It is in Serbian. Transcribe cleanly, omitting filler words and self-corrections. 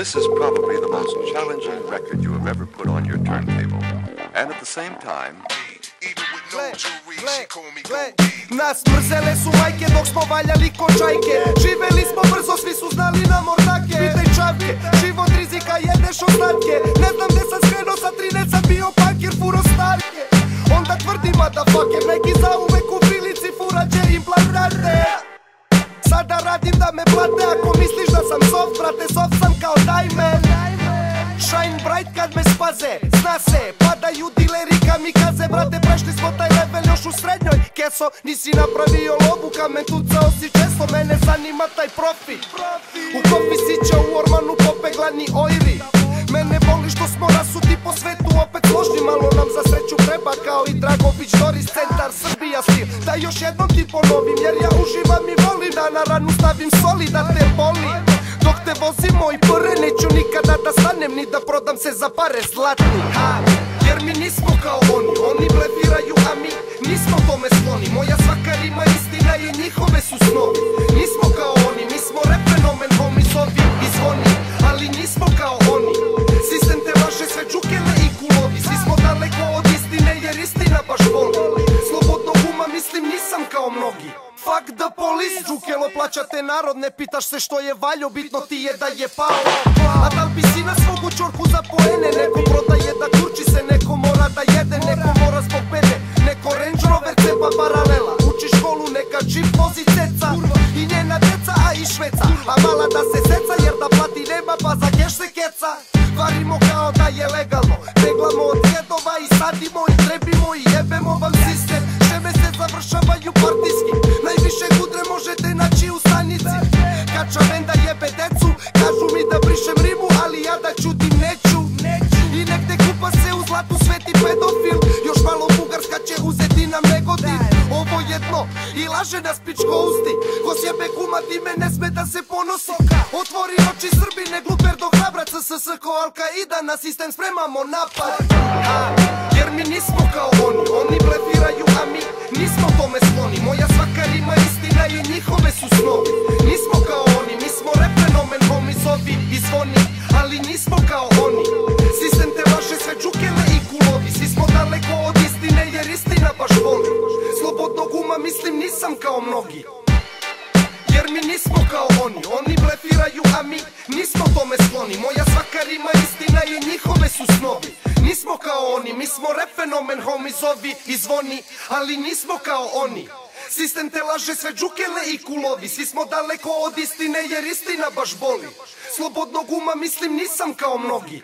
This is probably the most challenging record you have ever put on your turntable. And at the same time... Nas mrzele su majke dok smo valjali ko čajke. Živeli smo brzo, svi su znali na mordake. Pitaj čavke, život rizika, jedeš ostatke. Ne znam gde sam skrenuo, sa 13 sam bio pankir, furo starke. Onda tvrdi motherfucker, neki zauvek u prilici furađe implantate. Sada radim da me plate, ako misliš da sam soft, brate, soft sam kao Diamond. Shine bright kad me spaze, zna se, padaju dileri kamikaze. Brate, prešli smo taj level još u srednjoj. Keso, nisi napravio lobu, kamen tucao si često. Mene zanima taj profit. U kofi sića, u ormanu popeglani ojri. Mene boli što smo rasuti po svetu, opet složni. Malo nam za sreću treba, kao i Dragović, Doris, centar, Srbija stil. Da još jednom ti ponovim, jer ja uživam i volim. Da na ranu stavim soli, da te boli. Dok te vozim moj pare, neću nikada da stanem, ni da prodam se za pare zlatni. Jer mi nismo kao oni, oni blefiraju, a mi nismo tome skloni. Moja svaka rima istina i njihove su snovi. Nismo kao oni, mi smo rap fenomen, homi, zovi i zvoni. Ali nismo kao oni, sistem te vaše sve džukele i kulovi. Svi smo daleko od istine, jer istina baš boli. Slobodnog uma mislim nisam kao mnogi. Fuck the police, džukelo plaćate narod. Ne pitaš se što je valjo, bitno ti je da je pao. A da li bi si na svogu čorku za poene? Neko prodaje da kurči se, neko mora da jede. Neko mora zbog pede, neko Range Rover cepa paralela. Uči školu, neka čip vozi ceca i njena deca, a i Šveca. A mala da se seca, jer da plati nema, pa za keš se keca. Varimo kao da je legalno, peglamo od djedova i sadimo i trebimo i jebemo vam sistem. Šeme se završavaju partijski, najviše gudre možete naći u stanici. Kača venda jebe decu, kažu mi da brišem rimu, ali ja da čutim neću. I negde kupa se u zlatu sveti pedofil, još malo Bugarska će uzeti nam Negotin. Ovo jedno i laže nas pičko usti, ko sjebe kuma time ne sme da se ponosi. Otvori oči Srbi, ne gluper do hrabra, CSS ko Al-Qaida, na sistem spremamo napad. Jer mi nismo kao oni, oni blefiraju, a mi nismo tome skloni. Moja svaka rima istina i njihove su snovi. Nismo kao oni, mi smo rap fenomen, homi, zovi i zvoni. Ali nismo kao oni, sistem te vaše sve džukele i kulovi. Svi smo daleko od istine, jer istina baš boli. Slobodnog uma mislim nisam kao mnogi. Jer mi nismo kao oni, oni blefiraju, a mi nismo tome skloni. Moja svaka rima istina i njihove su snovi. Nismo kao oni, mi smo rap fenomen, homi, zovi i zvoni. Ali nismo kao oni, sistem te laže sve džukele i kulovi. Svi smo daleko od istine, jer istina baš boli. Slobodnog uma mislim nisam kao mnogi.